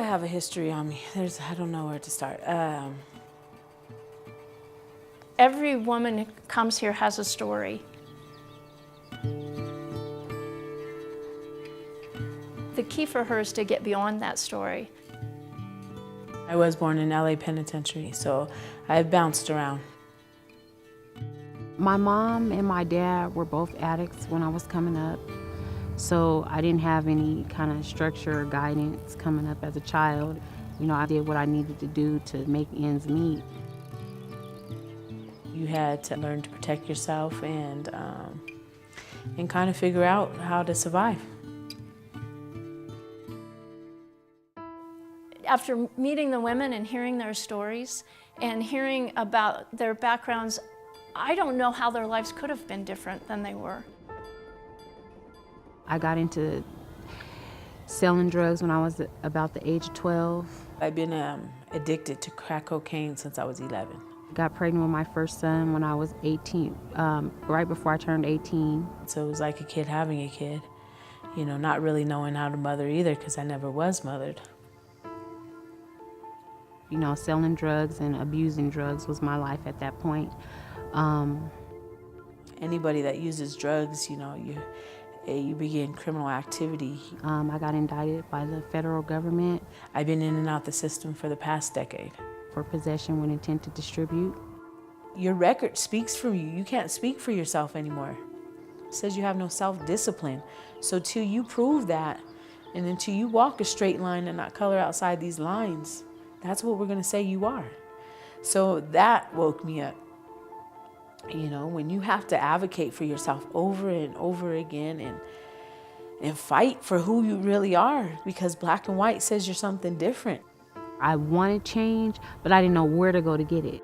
have a history on me. I don't know where to start. Every woman who comes here has a story. The key for her is to get beyond that story. I was born in LA Penitentiary, so I've bounced around. My mom and my dad were both addicts when I was coming up, so I didn't have any kind of structure or guidance coming up as a child. You know, I did what I needed to do to make ends meet. You had to learn to protect yourself and kind of figure out how to survive. After meeting the women and hearing their stories and hearing about their backgrounds, I don't know how their lives could have been different than they were. I got into selling drugs when I was about the age of 12. I've been addicted to crack cocaine since I was 11. Got pregnant with my first son when I was 18, right before I turned 18. So it was like a kid having a kid, you know, not really knowing how to mother either because I never was mothered. You know, selling drugs and abusing drugs was my life at that point. Anybody that uses drugs, you know, you begin criminal activity. I got indicted by the federal government. I've been in and out the system for the past decade. For possession with intent to distribute. Your record speaks for you. You can't speak for yourself anymore. It says you have no self-discipline. So till you prove that, and until you walk a straight line and not color outside these lines, that's what we're gonna say you are. So that woke me up. You know, when you have to advocate for yourself over and over again and fight for who you really are, because black and white says you're something different. I wanted change, but I didn't know where to go to get it.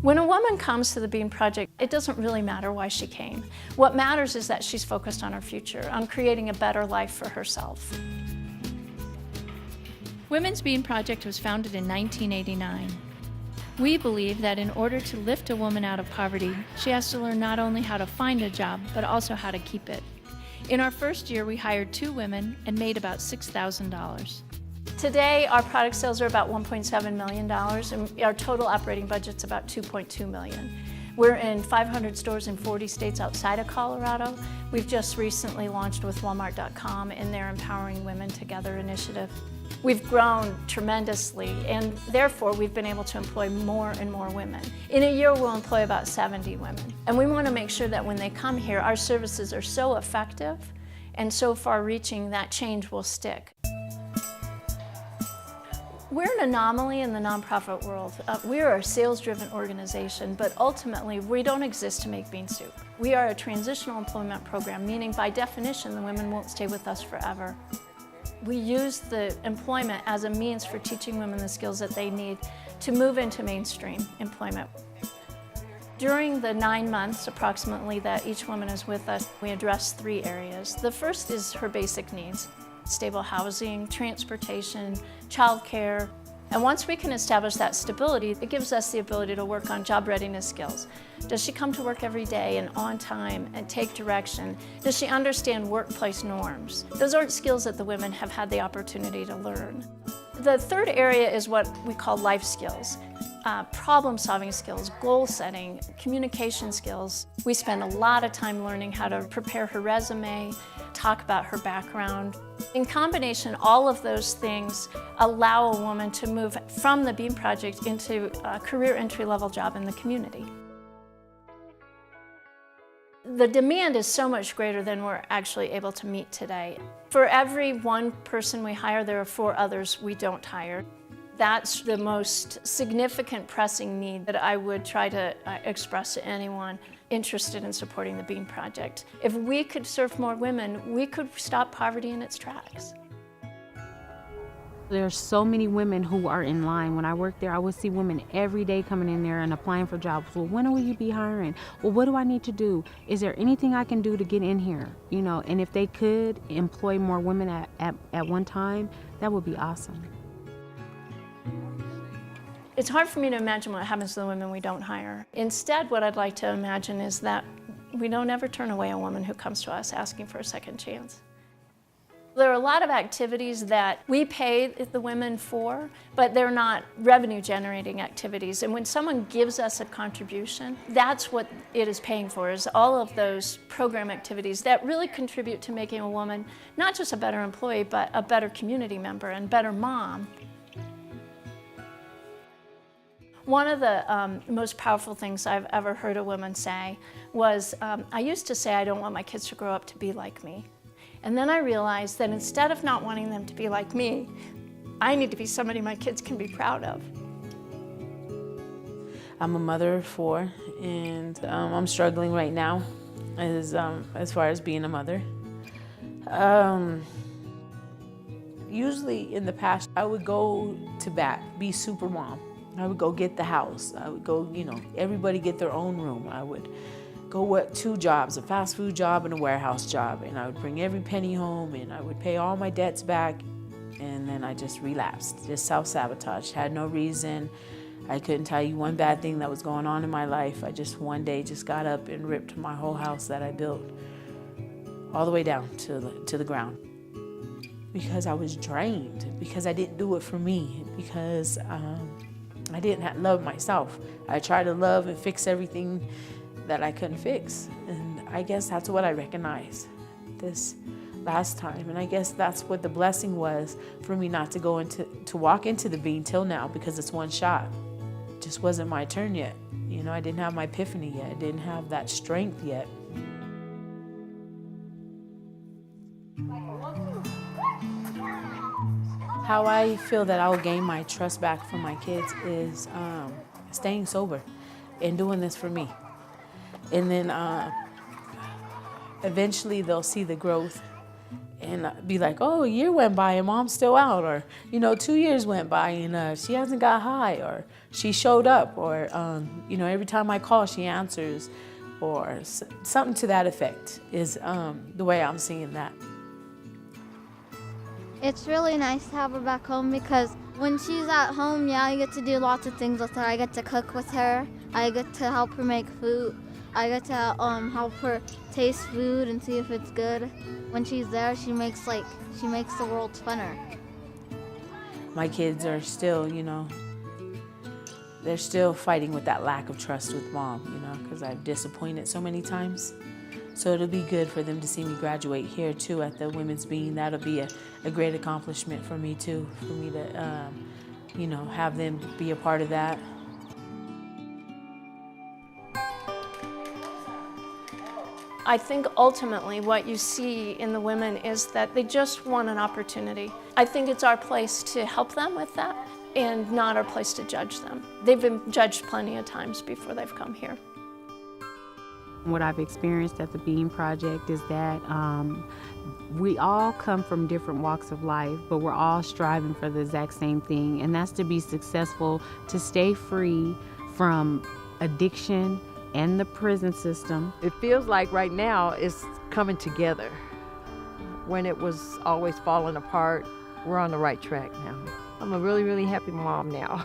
When a woman comes to the Bean Project, it doesn't really matter why she came. What matters is that she's focused on her future, on creating a better life for herself. Women's Bean Project was founded in 1989. We believe that in order to lift a woman out of poverty, she has to learn not only how to find a job, but also how to keep it. In our first year, we hired 2 women and made about $6,000. Today, our product sales are about $1.7 million, and our total operating budget's about $2.2 million. We're in 500 stores in 40 states outside of Colorado. We've just recently launched with Walmart.com in their Empowering Women Together initiative. We've grown tremendously, and therefore we've been able to employ more and more women. In a year, we'll employ about 70 women. And we want to make sure that when they come here, our services are so effective and so far-reaching that change will stick. We're an anomaly in the nonprofit world. We are a sales-driven organization, but ultimately we don't exist to make bean soup. We are a transitional employment program, meaning by definition the women won't stay with us forever. We use the employment as a means for teaching women the skills that they need to move into mainstream employment. During the 9 months approximately that each woman is with us, we address 3 areas. The first is her basic needs: stable housing, transportation, childcare. And once we can establish that stability, it gives us the ability to work on job readiness skills. Does she come to work every day and on time and take direction? Does she understand workplace norms? Those aren't skills that the women have had the opportunity to learn. The third area is what we call life skills. Problem-solving skills, goal setting, communication skills. We spend a lot of time learning how to prepare her resume, talk about her background. In combination, all of those things allow a woman to move from the Bean Project into a career entry-level job in the community. The demand is so much greater than we're actually able to meet today. For every 1 person we hire, there are 4 others we don't hire. That's the most significant pressing need that I would try to express to anyone interested in supporting the Bean Project. If we could serve more women, we could stop poverty in its tracks. There's so many women who are in line. When I worked there, I would see women every day coming in there and applying for jobs. Well, when will you be hiring? Well, what do I need to do? Is there anything I can do to get in here? You know, and if they could employ more women at one time, that would be awesome. It's hard for me to imagine what happens to the women we don't hire. Instead, what I'd like to imagine is that We don't ever turn away a woman who comes to us asking for a second chance. There are a lot of activities that we pay the women for, but they're not revenue generating activities. And when someone gives us a contribution, that's what it is paying for, is all of those program activities that really contribute to making a woman not just a better employee, but a better community member and better mom. One of the most powerful things I've ever heard a woman say was, I used to say I don't want my kids to grow up to be like me. And then I realized that instead of not wanting them to be like me, I need to be somebody my kids can be proud of. I'm a mother of 4, and I'm struggling right now as far as being a mother. Usually in the past, I would go to bat, be super mom. I would go get the house. I would go, everybody get their own room. I would go work 2 jobs, a fast food job and a warehouse job, and I would bring every penny home, and I would pay all my debts back, and then I just relapsed, just self-sabotaged, had no reason. I couldn't tell you one bad thing that was going on in my life. I just one day just got up and ripped my whole house that I built all the way down to the ground. Because I was drained, because I didn't do it for me, because I didn't love myself. I tried to love and fix everything that I couldn't fix. And I guess that's what I recognized this last time. And I guess that's what the blessing was for me, not to walk into the bean till now, because it's one shot. It just wasn't my turn yet. I didn't have my epiphany yet. I didn't have that strength yet. How I feel that I'll gain my trust back from my kids is staying sober and doing this for me. And then eventually they'll see the growth and be like, oh, a year went by and mom's still out, or 2 years went by and she hasn't got high, or she showed up, or every time I call she answers, or something to that effect is the way I'm seeing that. It's really nice to have her back home, because when she's at home, I get to do lots of things with her. I get to cook with her. I get to help her make food. I get to help her taste food and see if it's good. When she's there, she makes the world funner. My kids are still, they're still fighting with that lack of trust with mom, because I've disappointed so many times. So it'll be good for them to see me graduate here too at the Women's Bean. That'll be a great accomplishment for me too, for me to, have them be a part of that. I think ultimately what you see in the women is that they just want an opportunity. I think it's our place to help them with that, and not our place to judge them. They've been judged plenty of times before they've come here. What I've experienced at the Bean Project is that we all come from different walks of life, but we're all striving for the exact same thing, and that's to be successful, to stay free from addiction and the prison system. It feels like right now it's coming together. When it was always falling apart, we're on the right track now. I'm a really, really happy mom now.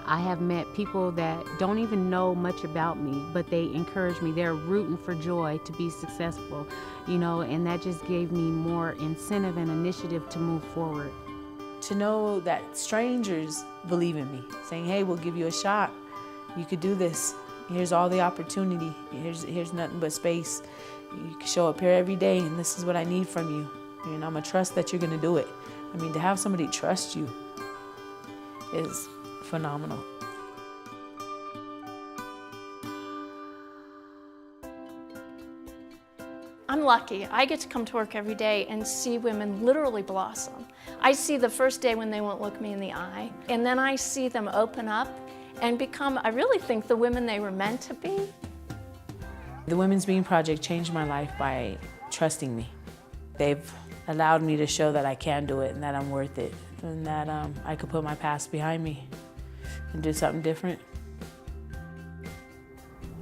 I have met people that don't even know much about me, but they encourage me. They're rooting for Joy to be successful, and that just gave me more incentive and initiative to move forward. To know that strangers believe in me, saying, hey, we'll give you a shot. You could do this. Here's all the opportunity. Here's nothing but space. You can show up here every day, and this is what I need from you. And I'm going to trust that you're going to do it. To have somebody trust you is phenomenal. I'm lucky. I get to come to work every day and see women literally blossom. I see the first day when they won't look me in the eye, and then I see them open up and become, I really think, the women they were meant to be. The Women's Bean Project changed my life by trusting me. They've allowed me to show that I can do it and that I'm worth it, and that I could put my past behind me and do something different.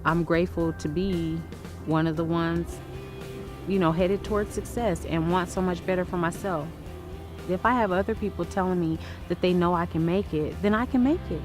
I'm grateful to be one of the ones, headed towards success and want so much better for myself. If I have other people telling me that they know I can make it, then I can make it.